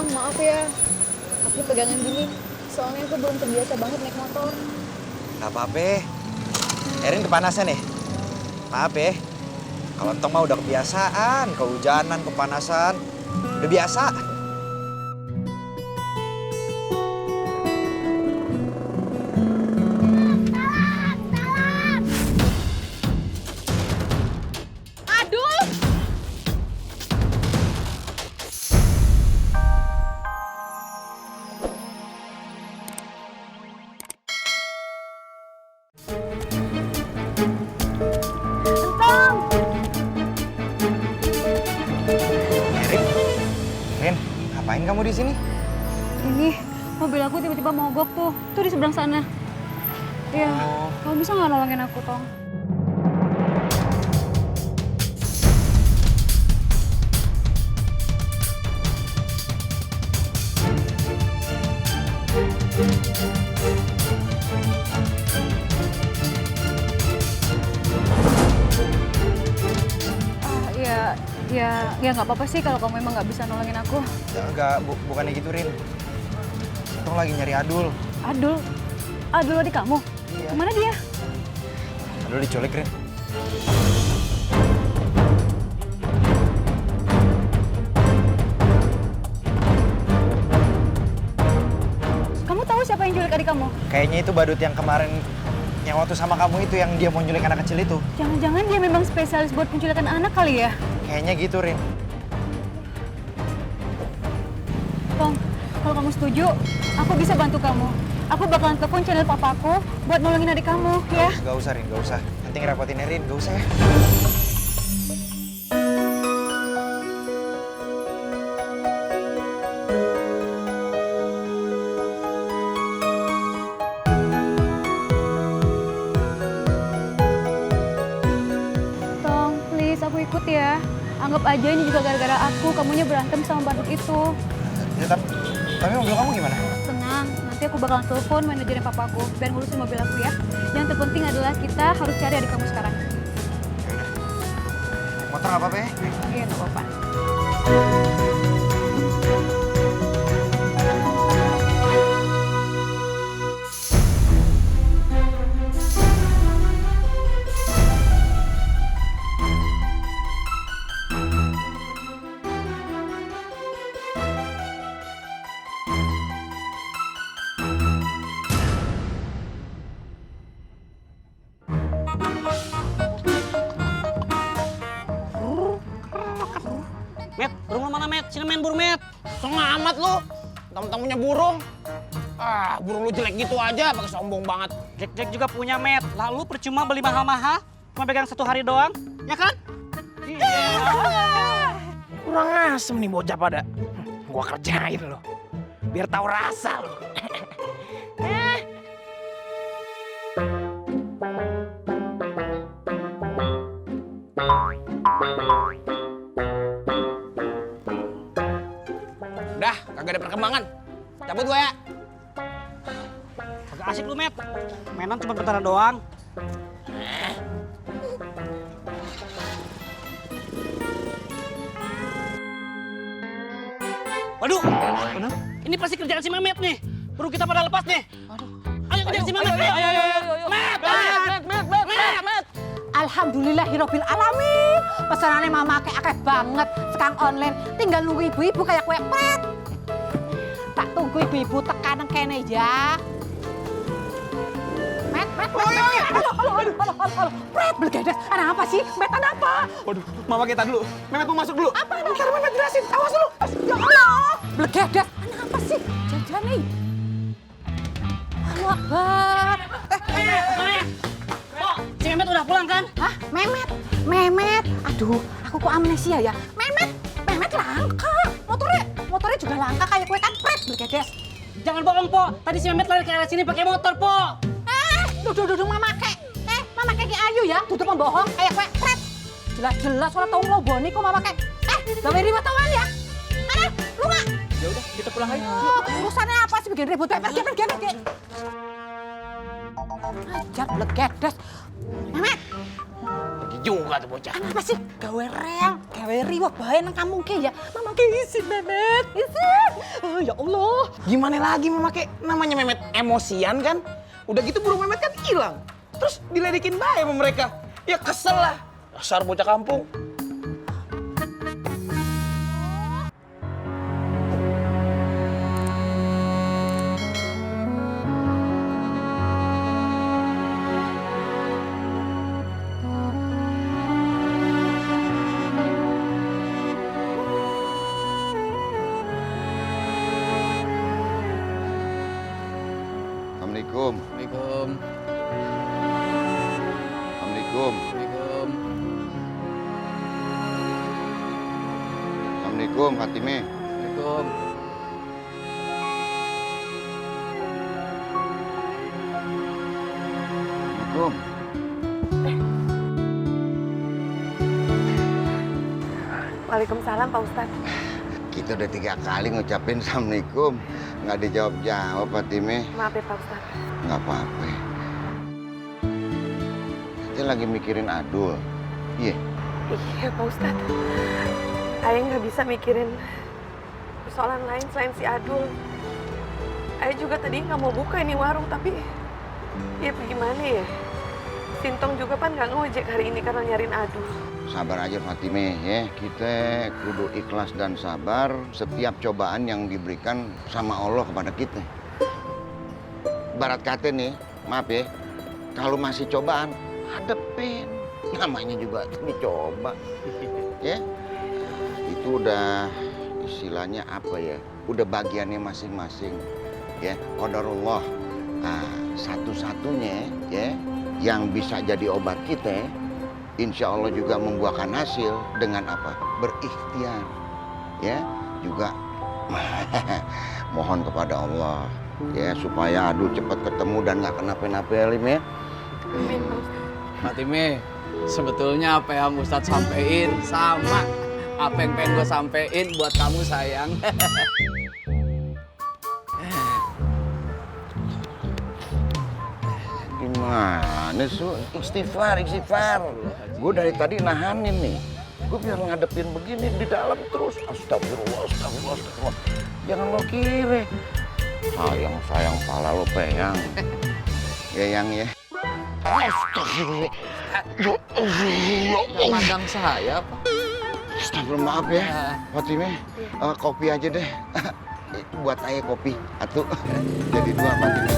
Bang, maaf ya. Aku pegangan gini, soalnya aku belum terbiasa banget naik motor. Gak apa-apa. Erin kepanasan ya? Maaf ya. Kalau entong mah udah kebiasaan, kehujanan, kepanasan. Udah biasa. Aduh! Entong! Erin, Erin, ngapain kamu di sini? Ini mobil aku tiba-tiba mogok tuh. Tuh di seberang sana. Iya, kamu bisa nggak nolongin aku, Tong? Ya nggak apa-apa sih kalau kamu memang nggak bisa nolongin aku. Ya, enggak, bukannya gitu, Rin. Entong lagi nyari Adul. Adul, Adul adik kamu? Iya. Kemana dia? Adul diculik, Rin. Kamu tahu siapa yang culik adik kamu? Kayaknya itu badut yang kemarin yang waktu sama kamu itu yang dia mau nyulik anak kecil itu. Jangan-jangan dia memang spesialis buat penculikan anak kali ya? Kayaknya gitu, Rin. Tong, kalau kamu setuju, aku bisa bantu kamu. Aku bakalan telepon channel papaku buat nolongin adik kamu, ya? Gak usah, Rin, gak usah. Nanti ngerepotin Erin, gak usah ya. Tong, please aku ikut ya. Anggap aja ini juga gara-gara aku, kamunya berantem sama badut itu. Ya, tapi mobil kamu gimana? Tenang, nanti aku bakalan telepon manajernya papaku biar ngurusin mobil aku ya. Yang terpenting adalah kita harus cari adik kamu sekarang. Motor gak apa-apa ya? Iya, nggak apa-apa. Met, burung lo mana, Met? Sini main burung, Met. Setengah amat lu. Mentang-mentang punya burung. Ah, burung lu jelek gitu aja, pakai sombong banget. Jack juga punya, Met. Lalu percuma beli mahal-mahal, cuma pegang 1 hari doang, ya kan? Kurang asem nih bocah pada. Gua kerjain lo. Biar tahu rasa lo. Udah, kagak ada perkembangan. Cabut gua ya. Agak asik lu, Met. Mainan cuma bentar doang. Waduh, ini pasti kerjaan si Mehmet nih. Burung kita pada lepas nih. Ayo kejar si Mehmet. Ayo. Met. Alhamdulillahirabbil alamin. Pesanannya mama akeh banget. Sekarang online tinggal nunggu ibu-ibu kayak kue pret. Tak tunggu ibu-ibu tekan kene ya. Met. Halo. Pret, bergedes. Ada apa sih? Met, ada apa? Waduh, mama kita dulu. Mehmet mau masuk dulu. Apa? Ntar Mehmet jelasin. Awas dulu. Ya Allah. Bergedes. Ada apa sih? Jajan nih. Halo, Akbar. Kok si Mehmet udah pulang kan? Hah? Mehmet. Aduh, aku kok amnesia ya. Mehmet langka. Motornya juga langka kayak kue kampret, bergedes. Jangan bohong, Po. Tadi si Mehmet lari ke arah sini pakai motor, Po. Duduk mama kek. Mama kek Ayu ya, duduk pembohong kayak kue kampret. Jelas-jelas orang tahu ngeloboni kok mama kek. Gawe ribet tawan ya. Ada, lu nggak? Ya udah, kita pulang aja. Urusannya apa sih bikin ribut? Pergi. Ajar, bergedes. Mehmet. juga tuh bocah. Apa sih? Gawe reang, gawe riwah bae nang kampung ke ya. Mama ke isin Memet, isin. Oh, ya Allah. Gimana lagi memakai namanya Memet emosian kan? Udah gitu burung Memet kan hilang. Terus diledekin bae sama mereka. Ya kesel lah. Dasar bocah kampung. Assalamualaikum. Assalamualaikum. Assalamualaikum. Assalamualaikum. Assalamualaikum, Fatime. Assalamualaikum. Assalamualaikum. Waalaikumsalam Pak Ustadz. Kita udah 3 kali ngucapin Assalamualaikum. Nggak dijawab-jawab, Fatime. Maaf ya Pak Ustadz. Nggak apa-apa. Kita lagi mikirin Adul. Iya. Iya Pak Ustadz. Ayah nggak bisa mikirin persoalan lain selain si Adul. Ayah juga tadi nggak mau buka ini warung, tapi ya gimana ya? Sintong juga kan nggak ngojek hari ini karena nyariin Adul. Sabar aja Fatime ya. Kita kudu ikhlas dan sabar setiap cobaan yang diberikan sama Allah kepada kita. Barat kata nih, maaf ya, kalau masih cobaan, hadepin. Namanya juga dicoba. Ya, itu udah istilahnya apa ya? Udah bagiannya masing-masing. Ya, qadarullah. Nah, satu-satunya ya yang bisa jadi obat kita, insya Allah juga membuahkan hasil dengan apa? Berikhtiar. Ya, juga mohon kepada Allah ya supaya Adul cepat ketemu dan nggak kenapa-napa Lim ya. Amin Pak Ustadz. Fatime, sebetulnya apa yang Ustadz sampein sama apa yang pengen gue sampein buat kamu sayang. Gimana su? Istighfar. Gue dari tadi nahanin nih. Gue biar ngadepin begini di dalam terus. Astagfirullah. Jangan lo kiri. Sayang pala lo peyang. Ya yang ya. Astagfirullah. Nggak mandang saya, Pak. Astagfirullah, maaf ya. Fatime, kopi aja deh. Buat ayah kopi. Atuh. Jadi 2 Fatime.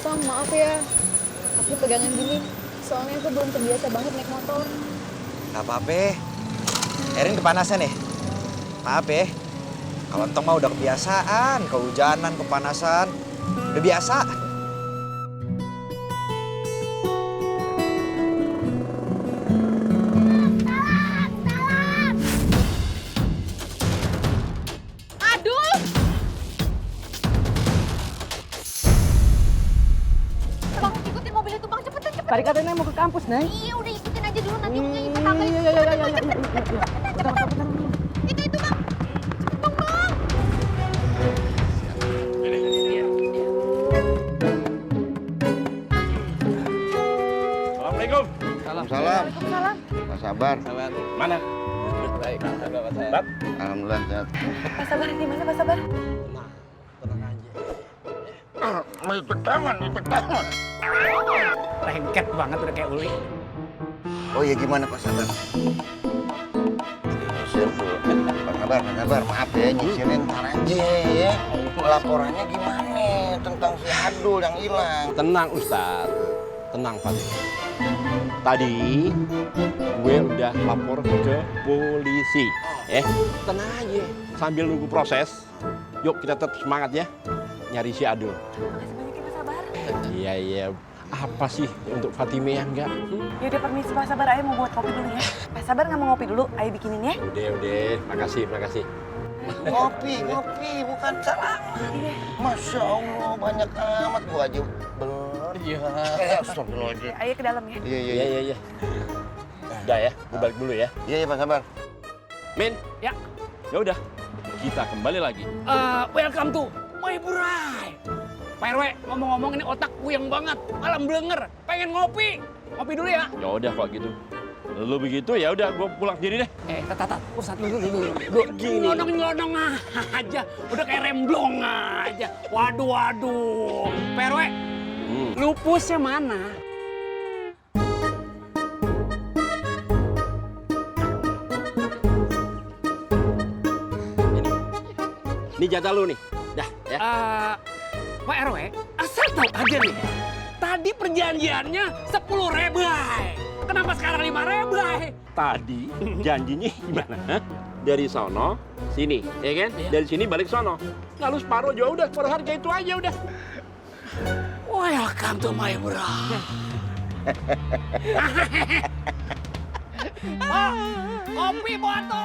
Bang, maaf ya. Aku pegangan gini. Soalnya aku belum terbiasa banget naik motor. Gak apa-apa. Erin kepanasan ya? Maaf ya. Kalau entong mah udah kebiasaan, kehujanan, kepanasan. Udah biasa. Aduh! Bang, ikutin mobil itu, Bang. Cepetan. Tadi katanya mau ke kampus, Neng. Iya, udah ikutin aja dulu. Nanti punya tetangga itu. Cepetan. Itu, Bang. Assalamualaikum. Waalaikumsalam. Pak Sabar. Sabar. Mana? Baik, alhamdulillah Pak saya. Alhamdulillah sehat. Pak Sabar, di mana Pak Sabar? Mau ikut tangan. Lengket banget udah kayak uli. Oh ya gimana Pak Sabar? Pak Sabar, maaf ya nyisirin ntar aja ya. Laporannya gimana tentang si Adul yang hilang? Tenang Ustaz, tenang Fatih. Tadi gue udah lapor ke polisi. Tenang aja, sambil nunggu proses. Yuk kita tetap semangat ya, nyari si Adul. Makasih banyak ya Pak Sabar. Iya. Apa sih untuk Fatime yang enggak? Yaudah permisi Pak Sabar, Ayah mau buat kopi dulu ya. Pak Sabar nggak mau ngopi dulu, Ayah bikinin ya. Udah, makasih. Ngopi, bukan salah. Masya Allah, banyak amat gua aja belum. Iya. Astagfirullahaladzim. Ayah ke dalam ya. Iya. Udah ya, gue balik dulu ya. Iya Pak Sabar. Min, ya udah, kita kembali lagi. Welcome to my bride. Pak RW, ngomong-ngomong ini otak puyeng banget. Malam blenger, pengen ngopi. Ngopi dulu ya. Ya udah kalau gitu, lu begitu ya udah gue pulang sendiri deh. Tat, Ustadz dulu. Ngelodong aja, udah kayak remblong aja. Waduh. PRW, lupusnya mana? Ini jatah lu nih. Dah, ya. Pak RW, asal tahu aja nih. Tadi perjanjiannya 10 rebai. Kenapa sekarang 5 rebai? Tadi janjinya gimana? Hah? Dari sono, sini, ya kan? Dari sini balik sono. Lalu separuh juga udah, separuh harga itu aja udah. Welcome to my world. Kopi Boto.